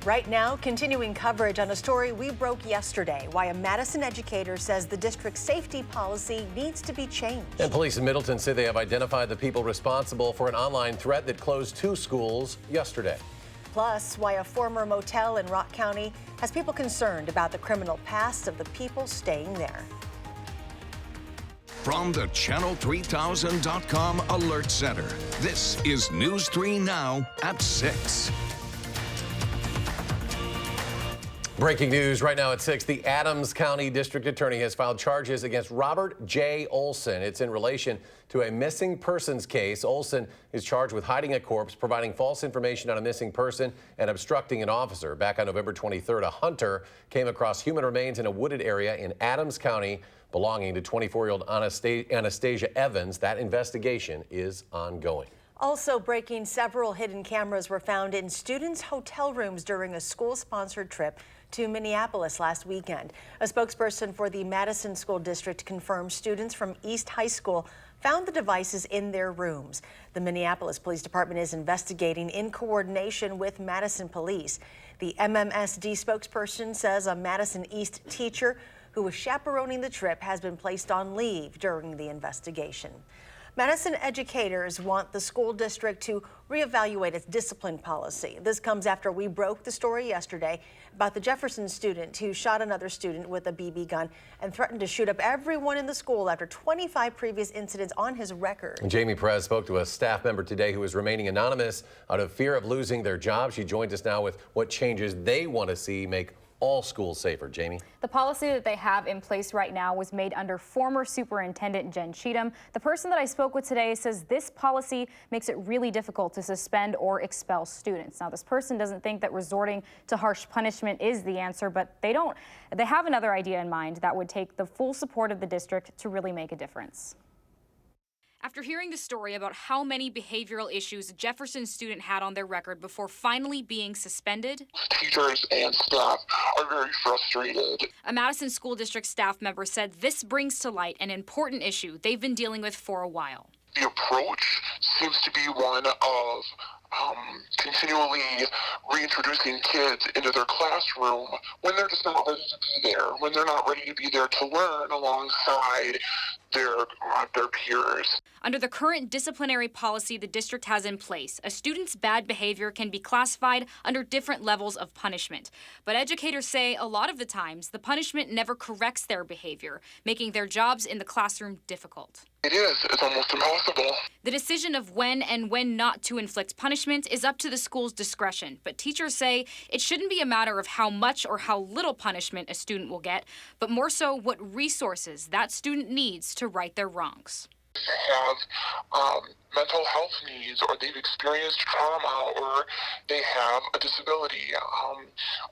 Right now, continuing coverage on a story we broke yesterday, why a Madison educator says the district's safety policy needs to be changed. And police in Middleton say they have identified the people responsible for an online threat that closed 2 schools yesterday. Plus, why a former motel in Rock County has people concerned about the criminal past of the people staying there. From the Channel3000.com Alert Center, this is News 3 Now at 6. Breaking news right now at 6. The Adams County District Attorney has filed charges against Robert J. Olson. It's in relation to a missing persons case. Olson is charged with hiding a corpse, providing false information on a missing person, and obstructing an officer. Back on November 23rd, a hunter came across human remains in a wooded area in Adams County belonging to 24-year-old Anastasia Evans. That investigation is ongoing. Also breaking, several hidden cameras were found in students' hotel rooms during a school-sponsored trip to Minneapolis last weekend. A spokesperson for the Madison School District confirmed students from East High School found the devices in their rooms. The Minneapolis Police Department is investigating in coordination with Madison Police. The MMSD spokesperson says a Madison East teacher who was chaperoning the trip has been placed on leave during the investigation. Madison educators want the school district to reevaluate its discipline policy. This comes after we broke the story yesterday about the Jefferson student who shot another student with a BB gun and threatened to shoot up everyone in the school after 25 previous incidents on his record. Jamie Perez spoke to a staff member today who is remaining anonymous out of fear of losing their job. She joins us now with what changes they want to see make all schools safer. Jamie? The policy that they have in place right now was made under former Superintendent Jen Cheatham. The person that I spoke with today says this policy makes it really difficult to suspend or expel students. Now, this person doesn't think that resorting to harsh punishment is the answer, but they have another idea in mind that would take the full support of the district to really make a difference. After hearing the story about how many behavioral issues a Jefferson student had on their record before finally being suspended, teachers and staff are very frustrated. A Madison School District staff member said this brings to light an important issue they've been dealing with for a while. The approach seems to be one of continually reintroducing kids into their classroom when they're just not ready to be there, when they're not ready to be there to learn alongside their peers. Under the current disciplinary policy the district has in place, a student's bad behavior can be classified under different levels of punishment. But educators say a lot of the times the punishment never corrects their behavior, making their jobs in the classroom difficult. It is. It's almost impossible. The decision of when and when not to inflict punishment is up to the school's discretion, but teachers say it shouldn't be a matter of how much or how little punishment a student will get, but more so what resources that student needs to right their wrongs. Have mental health needs, or they've experienced trauma, or they have a disability.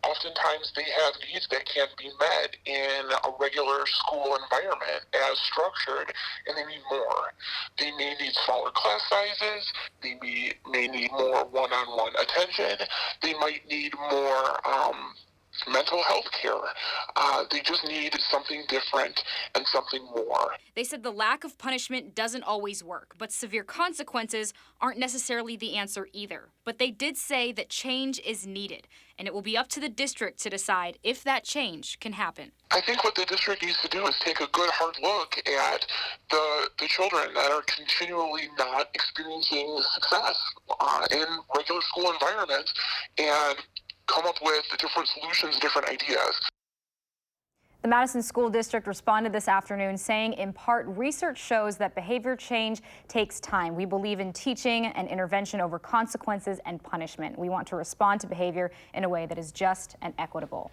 Oftentimes they have needs that can't be met in a regular school environment as structured, and they need more. They may need smaller class sizes, they may need more one-on-one attention, they might need more mental health care. They just need something different and something more. They said the lack of punishment doesn't always work, but severe consequences aren't necessarily the answer either. But they did say that change is needed, and it will be up to the district to decide if that change can happen. I think what the district needs to do is take a good hard look at the children that are continually not experiencing success in regular school environments and come up with different solutions, different ideas. The Madison School District responded this afternoon saying, in part, research shows that behavior change takes time. We believe in teaching and intervention over consequences and punishment. We want to respond to behavior in a way that is just and equitable.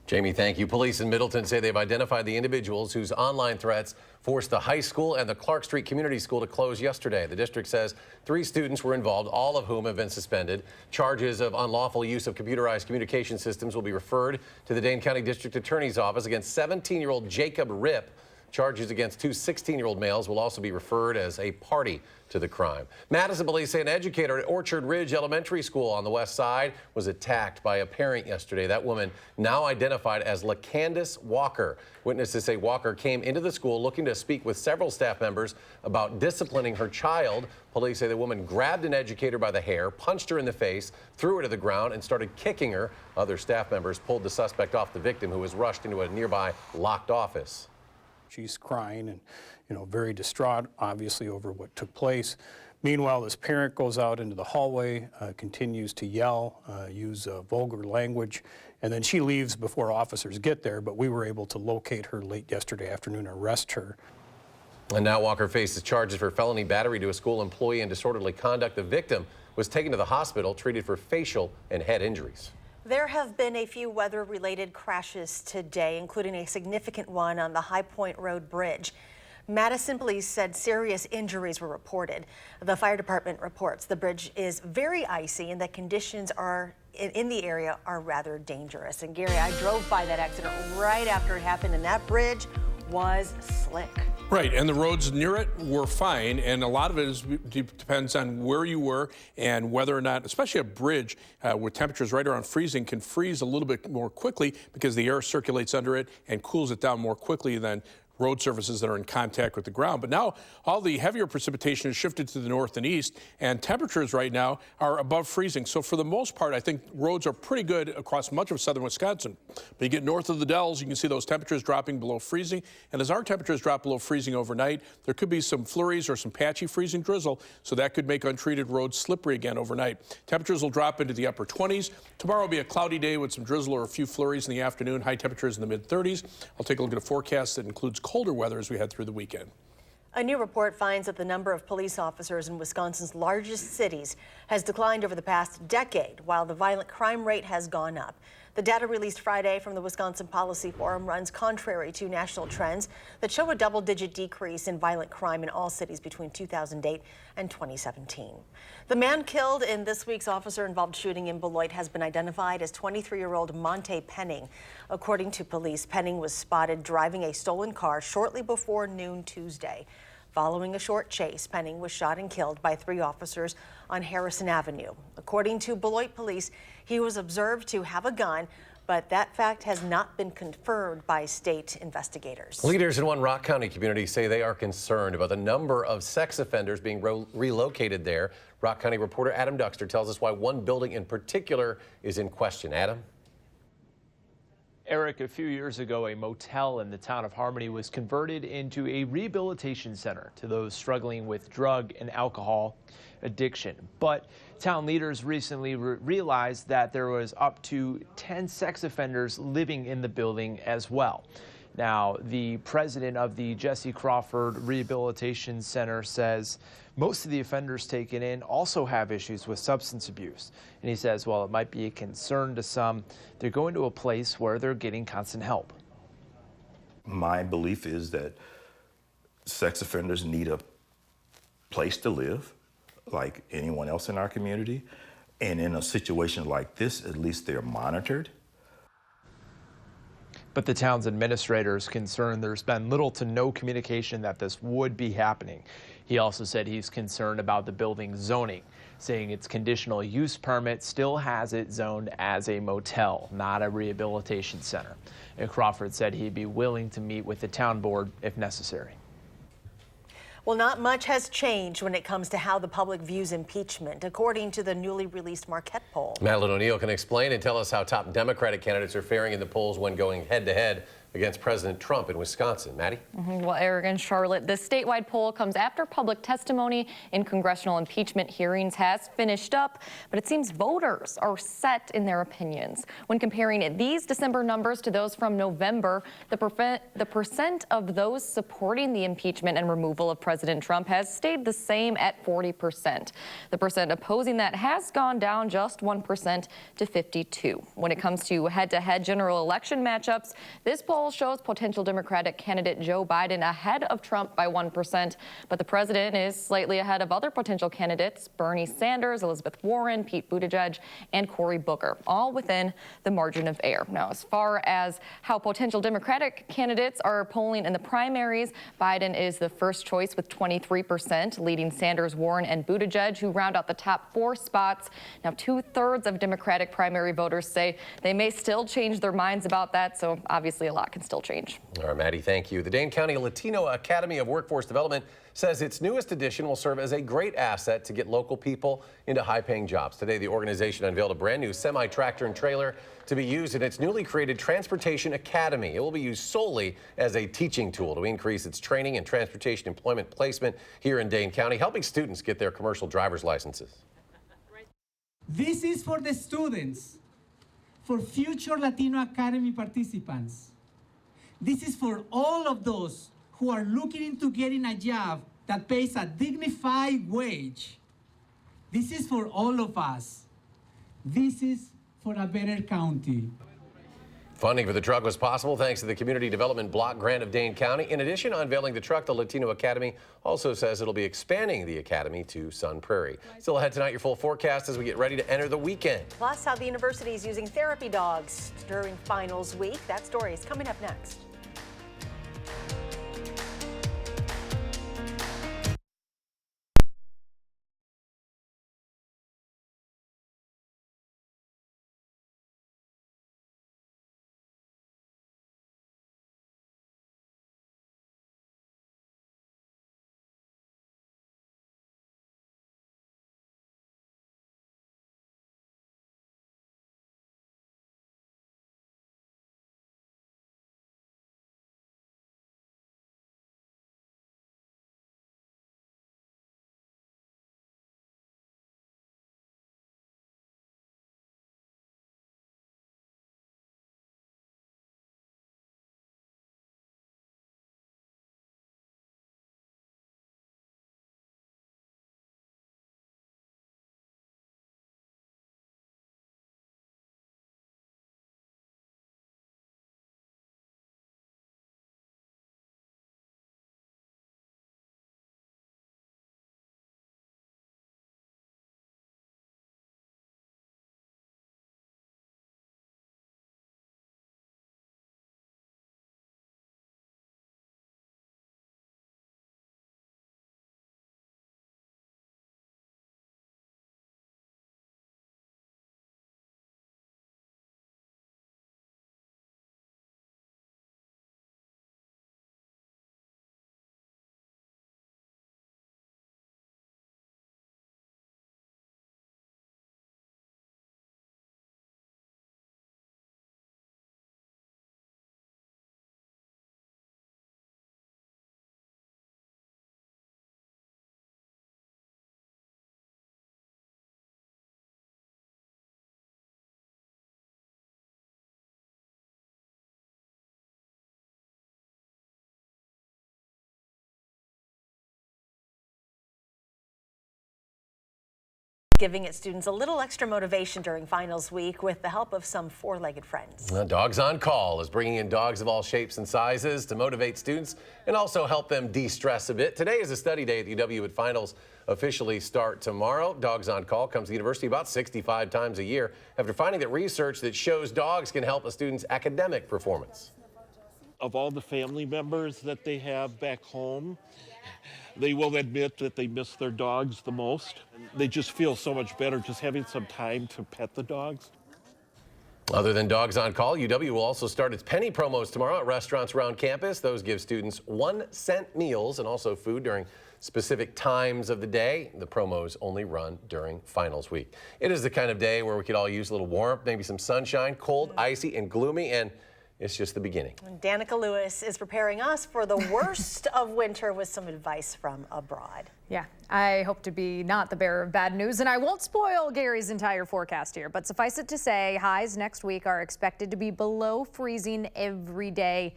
Jamie, thank you. Police in Middleton say they've identified the individuals whose online threats forced the high school and the Clark Street Community School to close yesterday. The district says 3 students were involved, all of whom have been suspended. Charges of unlawful use of computerized communication systems will be referred to the Dane County District Attorney's Office against 17-year-old Jacob Ripp, Charges against two 16-year-old males will also be referred as a party to the crime. Madison police say an educator at Orchard Ridge Elementary School on the west side was attacked by a parent yesterday. That woman, now identified as LaCandace Walker. Witnesses say Walker came into the school looking to speak with several staff members about disciplining her child. Police say the woman grabbed an educator by the hair, punched her in the face, threw her to the ground, and started kicking her. Other staff members pulled the suspect off the victim, who was rushed into a nearby locked office. She's crying and, very distraught, obviously, over what took place. Meanwhile, this parent goes out into the hallway, continues to yell, use vulgar language, and then she leaves before officers get there, but we were able to locate her late yesterday afternoon and arrest her. And now Walker faces charges for felony battery to a school employee and disorderly conduct. The victim was taken to the hospital, treated for facial and head injuries. There have been a few weather-related crashes today, including a significant one on the High Point Road Bridge. Madison police said serious injuries were reported. The fire department reports the bridge is very icy and that conditions in the area are rather dangerous. And Gary, I drove by that accident right after it happened, and that bridge was slick. Right, and the roads near it were fine, and a lot of it depends on where you were and whether or not, especially a bridge with temperatures right around freezing, can freeze a little bit more quickly because the air circulates under it and cools it down more quickly than road surfaces that are in contact with the ground. But now all the heavier precipitation has shifted to the north and east, and temperatures right now are above freezing. So for the most part, I think roads are pretty good across much of southern Wisconsin. But you get north of the Dells, you can see those temperatures dropping below freezing. And as our temperatures drop below freezing overnight, there could be some flurries or some patchy freezing drizzle, so that could make untreated roads slippery again overnight. Temperatures will drop into the upper 20s. Tomorrow will be a cloudy day with some drizzle or a few flurries in the afternoon. High temperatures in the mid-30s. I'll take a look at a forecast that includes colder weather as we head through the weekend. A new report finds that the number of police officers in Wisconsin's largest cities has declined over the past decade, while the violent crime rate has gone up. The data released Friday from the Wisconsin Policy Forum runs contrary to national trends that show a double-digit decrease in violent crime in all cities between 2008 and 2017. The man killed in this week's officer-involved shooting in Beloit has been identified as 23-year-old Monte Penning. According to police, Penning was spotted driving a stolen car shortly before noon Tuesday. Following a short chase, Penning was shot and killed by 3 officers on Harrison Avenue. According to Beloit police, he was observed to have a gun, but that fact has not been confirmed by state investigators. Leaders in one Rock County community say they are concerned about the number of sex offenders being relocated there. Rock County reporter Adam Duxter tells us why one building in particular is in question. Adam? Eric, a few years ago, a motel in the town of Harmony was converted into a rehabilitation center to those struggling with drug and alcohol addiction. But town leaders recently realized that there was up to 10 sex offenders living in the building as well. Now, the president of the Jesse Crawford Rehabilitation Center says most of the offenders taken in also have issues with substance abuse. And he says, while it might be a concern to some, they're going to a place where they're getting constant help. My belief is that sex offenders need a place to live, like anyone else in our community. And in a situation like this, at least they're monitored. But the town's administrator is concerned there's been little to no communication that this would be happening. He also said he's concerned about the building's zoning, saying its conditional use permit still has it zoned as a motel, not a rehabilitation center. And Crawford said he'd be willing to meet with the town board if necessary. Well, not much has changed when it comes to how the public views impeachment, according to the newly released Marquette poll. Madeline O'Neill can explain and tell us how top Democratic candidates are faring in the polls when going head-to-head against President Trump in Wisconsin. Maddie? Well, Eric and Charlotte, the statewide poll comes after public testimony in congressional impeachment hearings has finished up, but it seems voters are set in their opinions. When comparing these December numbers to those from November, the percent of those supporting the impeachment and removal of President Trump has stayed the same at 40%. The percent opposing that has gone down just 1% to 52%. When it comes to head-to-head general election matchups, this poll poll shows potential Democratic candidate Joe Biden ahead of Trump by 1%, but the president is slightly ahead of other potential candidates, Bernie Sanders, Elizabeth Warren, Pete Buttigieg, and Cory Booker, all within the margin of error. Now, as far as how potential Democratic candidates are polling in the primaries, Biden is the first choice with 23%, leading Sanders, Warren, and Buttigieg, who round out the top 4 spots. Now, 2/3 of Democratic primary voters say they may still change their minds about that, so obviously a lot can still change. All right, Maddie, thank you. The Dane County Latino Academy of Workforce Development says its newest edition will serve as a great asset to get local people into high-paying jobs. Today, the organization unveiled a brand new semi-tractor and trailer to be used in its newly created Transportation Academy. It will be used solely as a teaching tool to increase its training and transportation employment placement here in Dane County, helping students get their commercial driver's licenses. This is for the students, for future Latino Academy participants. This is for all of those who are looking into getting a job that pays a dignified wage. This is for all of us. This is for a better county. Funding for the truck was possible thanks to the Community Development Block Grant of Dane County. In addition to unveiling the truck, the Latino Academy also says it'll be expanding the academy to Sun Prairie. Still ahead tonight, your full forecast as we get ready to enter the weekend. Plus, how the university is using therapy dogs during finals week. That story is coming up next. Giving its students a little extra motivation during finals week with the help of some four-legged friends. Dogs on Call is bringing in dogs of all shapes and sizes to motivate students and also help them de-stress a bit. Today is a study day at the UW, with finals officially start tomorrow. Dogs on Call comes to the university about 65 times a year after finding that research that shows dogs can help a student's academic performance. Of all the family members that they have back home, they will admit that they miss their dogs the most. They just feel so much better just having some time to pet the dogs. Other than Dogs on Call, UW will also start its penny promos tomorrow at restaurants around campus. Those give students 1-cent meals and also food during specific times of the day. The promos only run during finals week. It is the kind of day where we could all use a little warmth, maybe some sunshine, cold, icy, and gloomy, and it's just the beginning. Danica Lewis is preparing us for the worst of winter with some advice from abroad. Yeah, I hope to be not the bearer of bad news, and I won't spoil Gary's entire forecast here, but suffice it to say, highs next week are expected to be below freezing every day.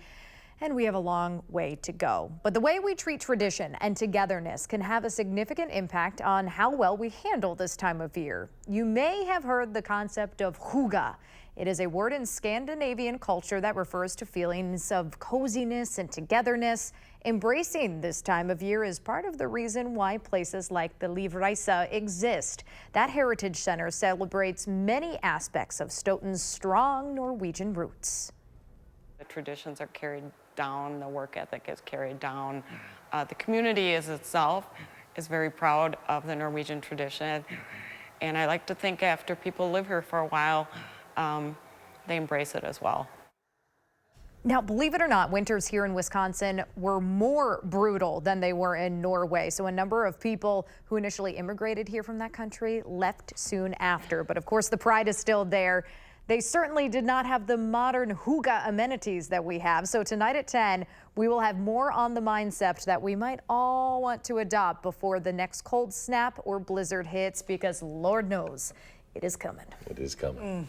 and we have a long way to go. But the way we treat tradition and togetherness can have a significant impact on how well we handle this time of year. You may have heard the concept of hygge. It is a word in Scandinavian culture that refers to feelings of coziness and togetherness. Embracing this time of year is part of the reason why places like the Livreisa exist. That heritage center celebrates many aspects of Stoughton's strong Norwegian roots. The traditions are carried down, the work ethic is carried down. The community itself is very proud of the Norwegian tradition. And I like to think after people live here for a while, they embrace it as well. Now, believe it or not, winters here in Wisconsin were more brutal than they were in Norway. So a number of people who initially immigrated here from that country left soon after. But of course, the pride is still there. They certainly did not have the modern hygge amenities that we have. So tonight at 10, we will have more on the mindset that we might all want to adopt before the next cold snap or blizzard hits, because Lord knows it is coming. It is coming.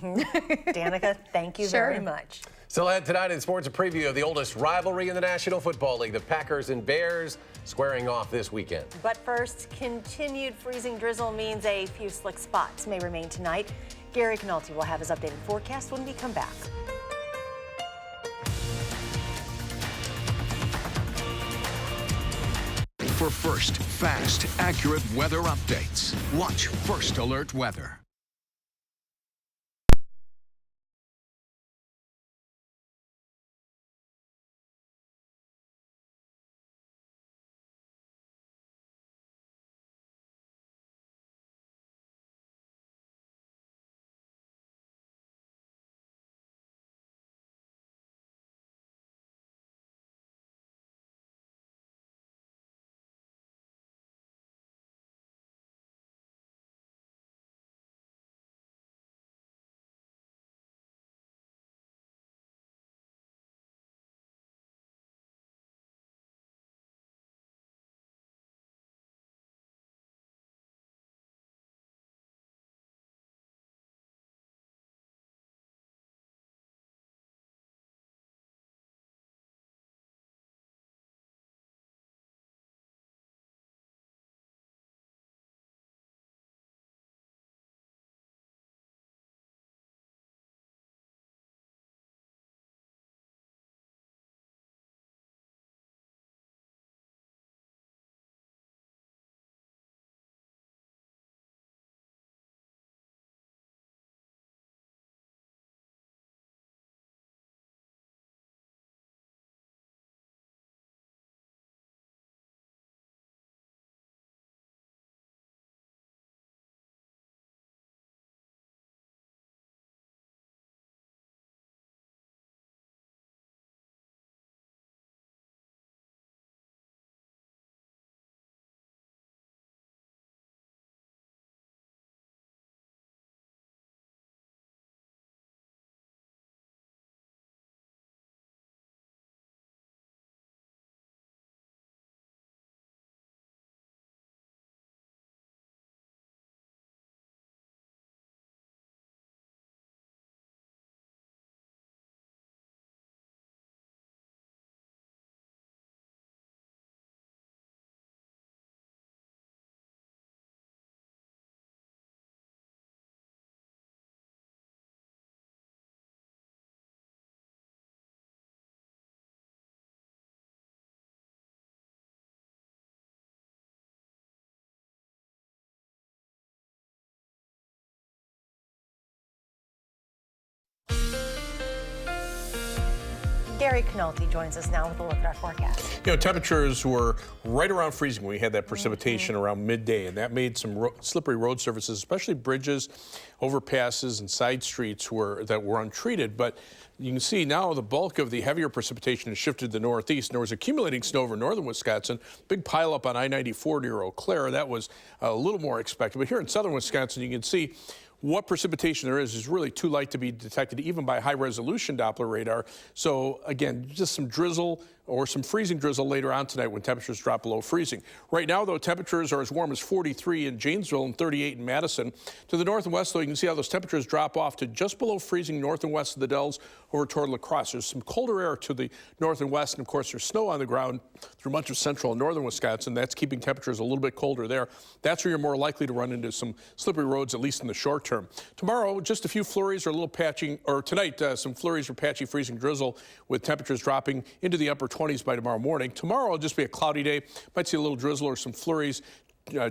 Danica, thank you very much. Still ahead tonight in sports, a preview of the oldest rivalry in the National Football League, the Packers and Bears squaring off this weekend. But first, continued freezing drizzle means a few slick spots may remain tonight. Gary Canalti will have his updated forecast when we come back. For first, fast, accurate weather updates, watch First Alert Weather. Gary Canalti joins us now with a look at our forecast. You know, temperatures were right around freezing when we had that precipitation around midday, and that made some slippery road surfaces, especially bridges, overpasses, and side streets that were untreated. But you can see now the bulk of the heavier precipitation has shifted to the northeast. And there was accumulating snow over northern Wisconsin, big pile up on I-94 near Eau Claire. That was a little more expected. But here in southern Wisconsin, you can see what precipitation there is really too light to be detected even by high-resolution Doppler radar. So again, just some drizzle or some freezing drizzle later on tonight when temperatures drop below freezing. Right now, though, temperatures are as warm as 43 in Janesville and 38 in Madison. To the north and west, though, you can see how those temperatures drop off to just below freezing north and west of the Dells over toward La Crosse. There's some colder air to the north and west, and of course, there's snow on the ground through much of central and northern Wisconsin. That's keeping temperatures a little bit colder there. That's where you're more likely to run into some slippery roads, at least in the short term. Tomorrow, just a few flurries or a little patching, or tonight, some flurries or patchy freezing drizzle with temperatures dropping into the upper 20s by tomorrow morning. Tomorrow will just be a cloudy day. Might see a little drizzle or some flurries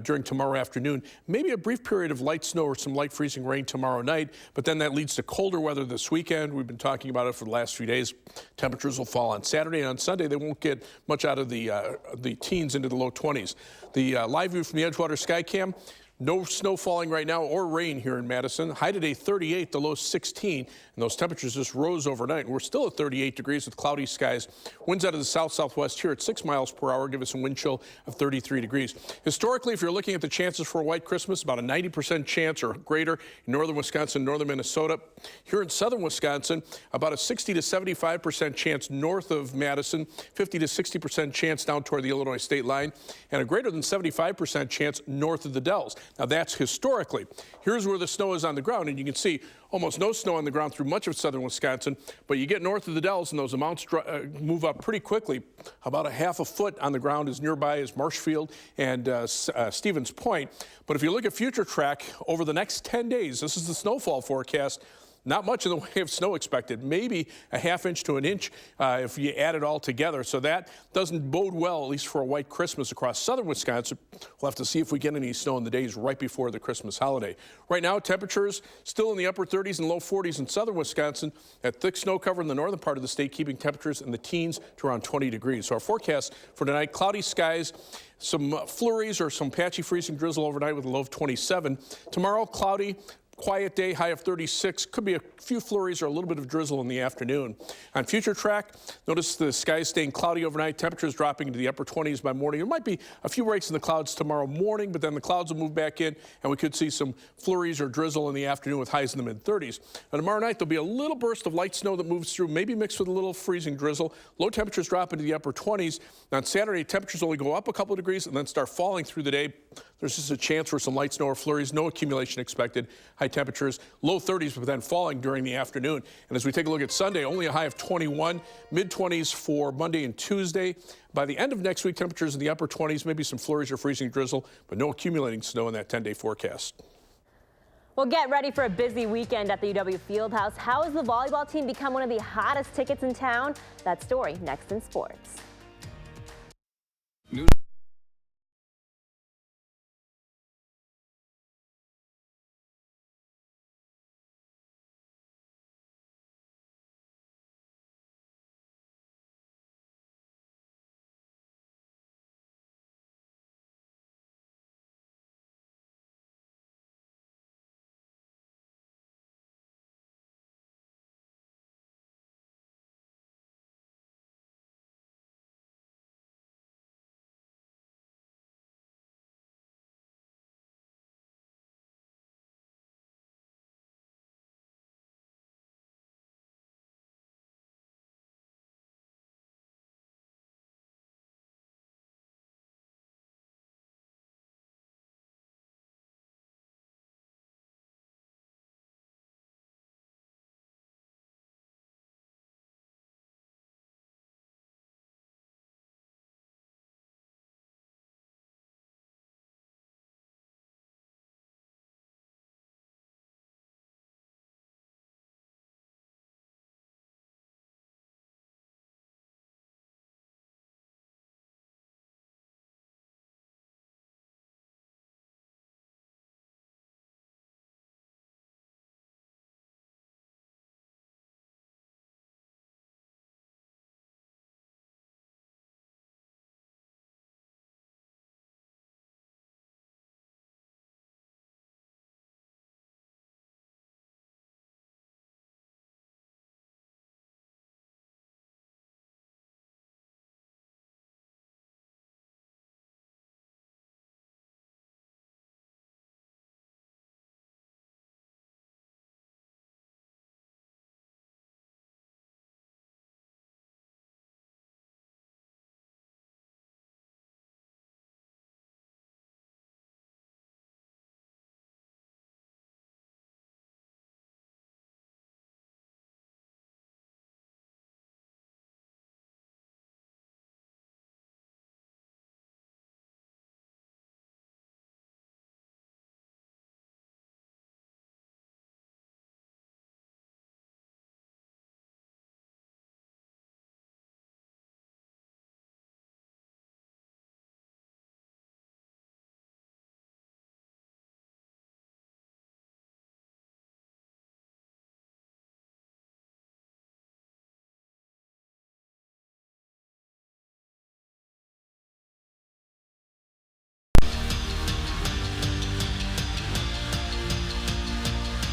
during tomorrow afternoon. Maybe a brief period of light snow or some light freezing rain tomorrow night, but then that leads to colder weather this weekend. We've been talking about it for the last few days. Temperatures will fall on Saturday, and on Sunday they won't get much out of the teens into the low 20s. The live view from the Edgewater Skycam. No snow falling right now or rain here in Madison. High today 38, the low 16, and those temperatures just rose overnight. We're still at 38 degrees with cloudy skies. Winds out of the south-southwest here at 6 miles per hour give us a wind chill of 33 degrees. Historically, if you're looking at the chances for a white Christmas, about a 90% chance or greater in northern Wisconsin, northern Minnesota. Here in southern Wisconsin, about a 60 to 75% chance north of Madison, 50 to 60% chance down toward the Illinois state line, and a greater than 75% chance north of the Dells. Now, that's historically. Here's where the snow is on the ground, and you can see almost no snow on the ground through much of southern Wisconsin, but you get north of the Dells, and those amounts move up pretty quickly. About a half a foot on the ground as nearby as Marshfield and Stevens Point. But if you look at future track over the next 10 days, this is the snowfall forecast. Not much in the way of snow expected, maybe a ½ inch to an inch if you add it all together. So that doesn't bode well, at least for a white Christmas across southern Wisconsin. We'll have to see if we get any snow in the days right before the Christmas holiday. Right now, temperatures still in the upper 30s and low 40s in southern Wisconsin. That thick snow cover in the northern part of the state, keeping temperatures in the teens to around 20 degrees. So our forecast for tonight, cloudy skies, some flurries or some patchy freezing drizzle overnight with a low of 27. Tomorrow, cloudy. Quiet day, high of 36. Could be a few flurries or a little bit of drizzle in the afternoon. On future track, notice the skies staying cloudy overnight. Temperatures dropping into the upper 20s by morning. There might be a few breaks in the clouds tomorrow morning, but then the clouds will move back in, and we could see some flurries or drizzle in the afternoon with highs in the mid-30s. And tomorrow night, there'll be a little burst of light snow that moves through, maybe mixed with a little freezing drizzle. Low temperatures drop into the upper 20s. On Saturday, temperatures only go up a couple of degrees and then start falling through the day. There's just a chance for some light snow or flurries. No accumulation expected. High temperatures, low 30s, but then falling during the afternoon. And as we take a look at Sunday, only a high of 21, mid-20s for Monday and Tuesday. By the end of next week, temperatures in the upper 20s, maybe some flurries or freezing drizzle, but no accumulating snow in that 10-day forecast. Well, get ready for a busy weekend at the UW Fieldhouse. How has the volleyball team become one of the hottest tickets in town? That story next in sports.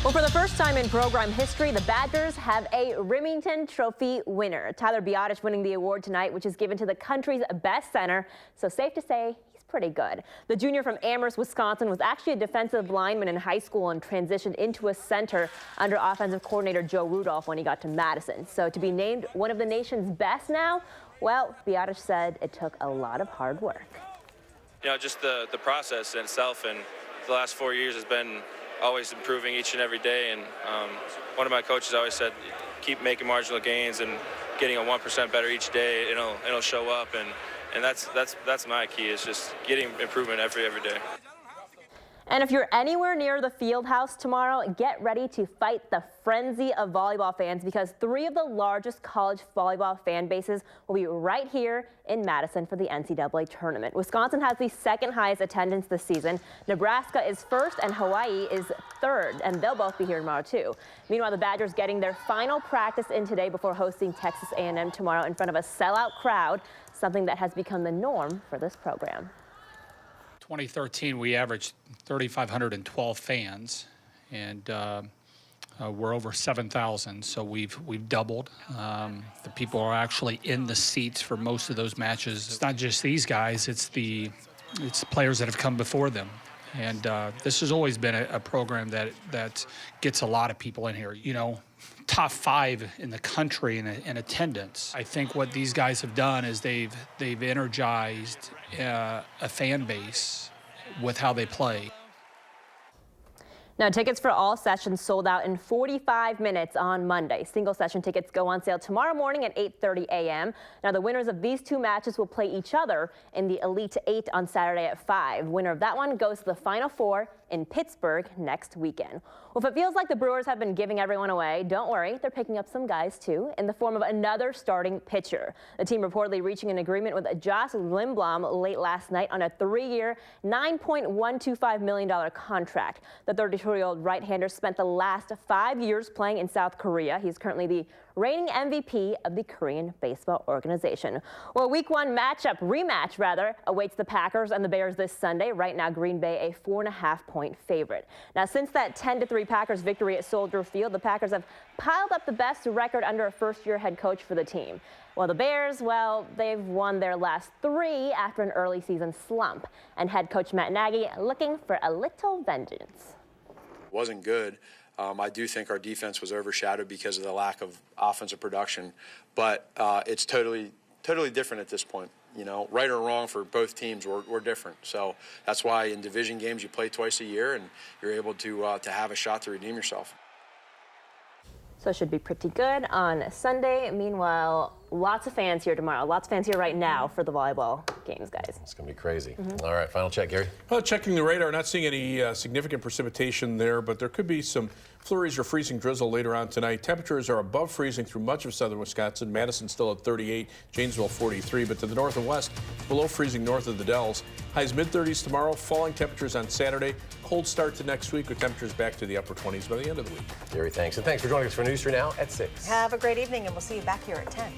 Well, for the first time in program history, the Badgers have a Remington Trophy winner. Tyler Biotish winning the award tonight, which is given to the country's best center. So safe to say he's pretty good. The junior from Amherst, Wisconsin, was actually a defensive lineman in high school and transitioned into a center under offensive coordinator Joe Rudolph when he got to Madison. So to be named one of the nation's best now, well, Biotish said it took a lot of hard work. You know, just the process in itself, and the last 4 years has been always improving each and every day. And one of my coaches always said, keep making marginal gains and getting a 1% better each day. It'll show up, and that's my key, is just getting improvement every day. And if you're anywhere near the field house tomorrow, get ready to fight the frenzy of volleyball fans, because 3 of the largest college volleyball fan bases will be right here in Madison for the NCAA tournament. Wisconsin has the second highest attendance this season. Nebraska is first and Hawaii is third, and they'll both be here tomorrow too. Meanwhile, the Badgers getting their final practice in today before hosting Texas A&M tomorrow in front of a sellout crowd, something that has become the norm for this program. 2013, we averaged 3,512 fans, and we're over 7,000, so we've doubled. The people are actually in the seats for most of those matches. It's not just these guys; it's players that have come before them, and this has always been a program that gets a lot of people in here. You know, top 5 in the country in attendance. I think what these guys have done is they've energized a fan base with how they play. Now, tickets for all sessions sold out in 45 minutes on Monday. Single session tickets go on sale tomorrow morning at 8:30 a.m. Now, the winners of these 2 matches will play each other in the Elite 8 on Saturday at 5. Winner of that one goes to the Final Four in Pittsburgh next weekend. Well, if it feels like the Brewers have been giving everyone away, don't worry, they're picking up some guys too, in the form of another starting pitcher. The team reportedly reaching an agreement with Josh Lindblom late last night on a 3-year, $9.125 million contract. The 32-year-old right-hander spent the last 5 years playing in South Korea. He's currently the reigning MVP of the Korean baseball organization. Well, week 1 rematch awaits the Packers and the Bears this Sunday. Right now, Green Bay a 4.5-point favorite. Now, since that 10-3 Packers victory at Soldier Field, the Packers have piled up the best record under a first-year head coach for the team. Well, the Bears, they've won their last 3 after an early season slump, and head coach Matt Nagy looking for a little vengeance. Wasn't good. I do think our defense was overshadowed because of the lack of offensive production, but it's totally different at this point. You know, right or wrong for both teams, we're different. So that's why in division games you play twice a year, and you're able to have a shot to redeem yourself. So it should be pretty good on Sunday. Meanwhile, lots of fans here tomorrow. Lots of fans here right now for the volleyball games, guys. It's going to be crazy. All right, final check, Gary. Well, checking the radar, not seeing any significant precipitation there, but there could be some flurries or freezing drizzle later on tonight. Temperatures are above freezing through much of southern Wisconsin. Madison still at 38, Janesville 43, but to the north and west, below freezing north of the Dells. Highs mid-30s tomorrow, falling temperatures on Saturday. Cold start to next week with temperatures back to the upper 20s by the end of the week. Gary, thanks. And thanks for joining us for News 3 Now at 6. Have a great evening, and we'll see you back here at 10.